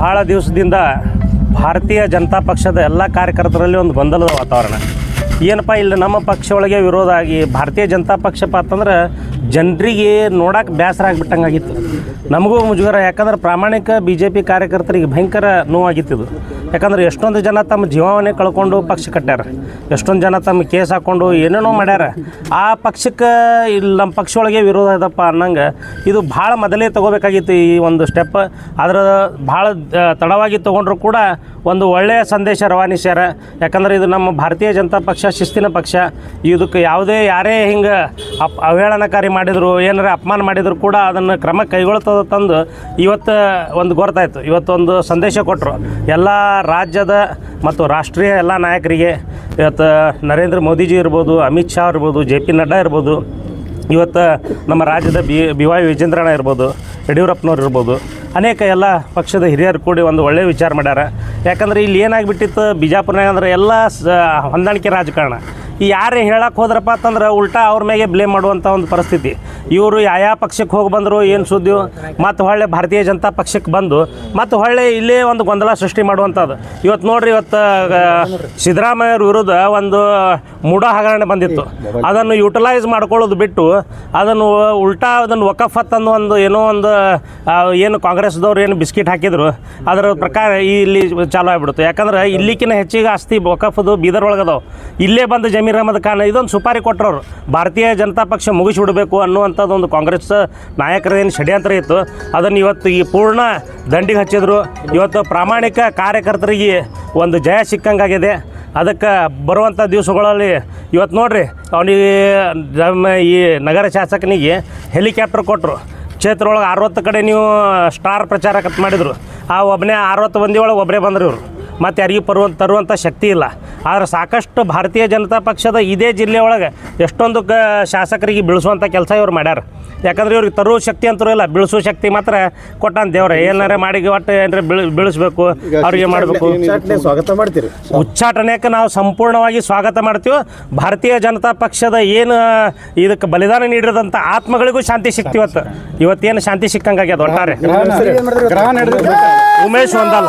ಭಾಳ ದಿವಸದಿಂದ ಭಾರತೀಯ ಜನತಾ ಪಕ್ಷದ ಎಲ್ಲ ಕಾರ್ಯಕರ್ತರಲ್ಲಿ ಒಂದು ಗೊಂದಲದ ವಾತಾವರಣ. ಏನಪ್ಪ ಇಲ್ಲಿ ನಮ್ಮ ಪಕ್ಷ ಒಳಗೆ ವಿರೋಧ ಆಗಿ ಭಾರತೀಯ ಜನತಾ ಪಕ್ಷಪ್ಪ ಅಂತಂದ್ರೆ ಜನರಿಗೆ ನೋಡೋಕೆ ಬೇಸರ ಆಗಿಬಿಟ್ಟಂಗಾಗಿತ್ತು. ನಮಗೂ ಮುಜುಗರ, ಯಾಕಂದ್ರೆ ಪ್ರಾಮಾಣಿಕ BJP ಕಾರ್ಯಕರ್ತರಿಗೆ ಭಯಂಕರ ನೋವಾಗಿತ್ತಿದ್ದು. ಯಾಕಂದ್ರೆ ಎಷ್ಟೊಂದು ಜನ ತಮ್ಮ ಜೀವವನ್ನೇ ಕಳ್ಕೊಂಡು ಪಕ್ಷ ಕಟ್ಟ್ಯಾರ, ಎಷ್ಟೊಂದು ಜನ ತಮ್ಮ ಕೇಸ್ ಹಾಕ್ಕೊಂಡು ಏನೇನೋ ಮಾಡ್ಯಾರ. ಆ ಪಕ್ಷಕ್ಕೆ ಇಲ್ಲಿ ನಮ್ಮ ಪಕ್ಷ ಒಳಗೆ ವಿರೋಧ ಇದಪ್ಪ ಅನ್ನಂಗೆ ಇದು ಭಾಳ ಮೊದಲೇ ತೊಗೋಬೇಕಾಗಿತ್ತು ಈ ಒಂದು ಸ್ಟೆಪ್. ಅದರ ಭಾಳ ತಡವಾಗಿ ತೊಗೊಂಡ್ರು ಕೂಡ ಒಂದು ಒಳ್ಳೆಯ ಸಂದೇಶ ರವಾನಿಸ್ಯಾರ. ಯಾಕಂದ್ರೆ ಇದು ನಮ್ಮ ಭಾರತೀಯ ಜನತಾ ಪಕ್ಷ ಶಿಸ್ತಿನ ಪಕ್ಷ. ಇದಕ್ಕೆ ಯಾವುದೇ ಯಾರೇ ಹಿಂಗೆ ಅವಹೇಳನಕಾರಿ ಮಾಡಿದರು, ಏನಾರ ಅಪಮಾನ ಮಾಡಿದ್ರು ಕೂಡ ಅದನ್ನು ಕ್ರಮ ಕೈಗೊಳ್ತದೆ ತಂದು ಇವತ್ತು ಒಂದು ಗೊತ್ತಾಯಿತು. ಇವತ್ತೊಂದು ಸಂದೇಶ ಕೊಟ್ಟರು ಎಲ್ಲ ರಾಜ್ಯದ ಮತ್ತು ರಾಷ್ಟ್ರೀಯ ಎಲ್ಲ ನಾಯಕರಿಗೆ. ಇವತ್ತು ನರೇಂದ್ರ ಮೋದಿಜಿ ಇರ್ಬೋದು, ಅಮಿತ್ ಶಾ ಇರ್ಬೋದು, JP ನಡ್ಡಾ ಇರ್ಬೋದು, ಇವತ್ತು ನಮ್ಮ ರಾಜ್ಯದ BY ವಿಜೇಂದ್ರಣ್ಣ ಇರ್ಬೋದು, ಯಡಿಯೂರಪ್ಪನವ್ರು ಇರ್ಬೋದು, ಅನೇಕ ಎಲ್ಲ ಪಕ್ಷದ ಹಿರಿಯರು ಕೂಡಿ ಒಂದು ಒಳ್ಳೆಯ ವಿಚಾರ ಮಾಡ್ಯಾರ. ಯಾಕಂದ್ರೆ ಇಲ್ಲಿ ಏನಾಗಿಬಿಟ್ಟಿತ್ತು ಬಿಜಾಪುರನಾಗ ಅಂದ್ರೆ ಎಲ್ಲ ಹೊಂದಾಣಿಕೆ ರಾಜಕಾರಣ. ಈ ಯಾರೇ ಹೇಳಕ್ಕೆ ಹೋದ್ರಪ್ಪ ಅಂತಂದ್ರೆ ಉಲ್ಟಾ ಅವ್ರ ಮೇಲೆ ಬ್ಲೇಮ್ ಮಾಡುವಂಥ ಒಂದು ಪರಿಸ್ಥಿತಿ. ಇವರು ಯಾವ ಪಕ್ಷಕ್ಕೆ ಹೋಗಿ ಬಂದರು ಏನು ಸುದ್ದಿ, ಮತ್ತು ಹೊಳ್ಳೆ ಭಾರತೀಯ ಜನತಾ ಪಕ್ಷಕ್ಕೆ ಬಂದು ಮತ್ತು ಹೊಳ್ಳೆ ಇಲ್ಲೇ ಒಂದು ಗೊಂದಲ ಸೃಷ್ಟಿ ಮಾಡುವಂಥದ್ದು. ಇವತ್ತು ನೋಡ್ರಿ, ಇವತ್ತು ಸಿದ್ದರಾಮಯ್ಯವ್ರ ವಿರುದ್ಧ ಒಂದು ಮೂಢ ಹಗರಣ ಬಂದಿತ್ತು. ಅದನ್ನು ಯುಟಿಲೈಸ್ ಮಾಡ್ಕೊಳ್ಳೋದು ಬಿಟ್ಟು ಅದನ್ನು ಉಲ್ಟಾ ಅದನ್ನು ವಕಫತ್ ಅನ್ನೋ ಒಂದು ಏನೋ ಒಂದು ಏನು ಕಾಂಗ್ರೆಸ್ದವ್ರು ಏನು ಬಿಸ್ಕಿಟ್ ಹಾಕಿದ್ರು ಅದರ ಪ್ರಕಾರ ಇಲ್ಲಿ ಚಾಲು ಆಗಿಬಿಡ್ತು. ಯಾಕಂದ್ರೆ ಇಲ್ಲಿಕ್ಕಿಂತ ಹೆಚ್ಚಿಗೆ ಆಸ್ತಿ ವಕಫದು ಬೀದರ್ ಒಳಗದವು. ಇಲ್ಲೇ ಬಂದು ಜಮೀರ್ ಅಹಮದ್ ಖಾನ್ ಇದೊಂದು ಸುಪಾರಿ ಕೊಟ್ಟರವ್ರು, ಭಾರತೀಯ ಜನತಾ ಪಕ್ಷ ಮುಗಿಸಿಬಿಡಬೇಕು ಅನ್ನುವಂಥದ್ದು ಒಂದು ಕಾಂಗ್ರೆಸ್ ನಾಯಕರೇನು ಷಡ್ಯಂತ್ರ ಇತ್ತು. ಅದನ್ನು ಇವತ್ತು ಈ ಪೂರ್ಣ ದಂಡಿಗೆ ಹಚ್ಚಿದ್ರು. ಇವತ್ತು ಪ್ರಾಮಾಣಿಕ ಕಾರ್ಯಕರ್ತರಿಗೆ ಒಂದು ಜಯ ಸಿಕ್ಕಂಗಾಗಿದೆ. ಅದಕ್ಕೆ ಬರುವಂಥ ದಿವಸಗಳಲ್ಲಿ ಇವತ್ತು ನೋಡಿರಿ, ಅವನಿಗೆ ನಮ್ಮ ಈ ನಗರ ಶಾಸಕನಿಗೆ ಹೆಲಿಕಾಪ್ಟರ್ ಕೊಟ್ಟರು. ಕ್ಷೇತ್ರ ಒಳಗೆ 60 ಕಡೆ ನೀವು ಸ್ಟಾರ್ ಪ್ರಚಾರ ಮಾಡಿದರು. ಆ ಒಬ್ಬನೇ 60 ಮಂದಿ ಒಳಗೆ ಒಬ್ಬರೇ ಬಂದರು ಇವರು. ಮತ್ತು ಯಾರಿಗೂ ತರುವಂಥ ಶಕ್ತಿ ಇಲ್ಲ. ಆದರೆ ಸಾಕಷ್ಟು ಭಾರತೀಯ ಜನತಾ ಪಕ್ಷದ ಇದೇ ಜಿಲ್ಲೆ ಒಳಗೆ ಎಷ್ಟೊಂದು ಶಾಸಕರಿಗೆ ಬೀಳಿಸುವಂಥ ಕೆಲಸ ಇವ್ರು ಮಾಡ್ಯಾರ. ಯಾಕಂದ್ರೆ ಇವ್ರಿಗೆ ತರುವ ಶಕ್ತಿ ಅಂತೂ ಇಲ್ಲ, ಬೀಳಿಸೋ ಶಕ್ತಿ ಮಾತ್ರ ಕೊಟ್ಟಾನ ದೇವ್ರೆ. ಏನಾರ ಮಾಡಿ ಒಟ್ಟು ಏನಾರ ಬೀಳಿಸ್ಬೇಕು, ಅವ್ರಿಗೆ ಮಾಡಬೇಕು. ಸ್ವಾಗತ ಮಾಡ್ತೀರಿ? ಉಚ್ಚಾಟನೆಗೆ ನಾವು ಸಂಪೂರ್ಣವಾಗಿ ಸ್ವಾಗತ ಮಾಡ್ತೀವಿ. ಭಾರತೀಯ ಜನತಾ ಪಕ್ಷದ ಏನು ಇದಕ್ಕೆ ಬಲಿದಾನ ನೀಡಿದಂಥ ಆತ್ಮಗಳಿಗೂ ಶಾಂತಿ ಸಿಕ್ತಿ. ಇವತ್ತೇನು ಶಾಂತಿ ಸಿಕ್ಕಂಗಾಗ್ಯದ ಒಟ್ಟಾರೆ. ಉಮೇಶ್ ಒಂದಲ್ಲ.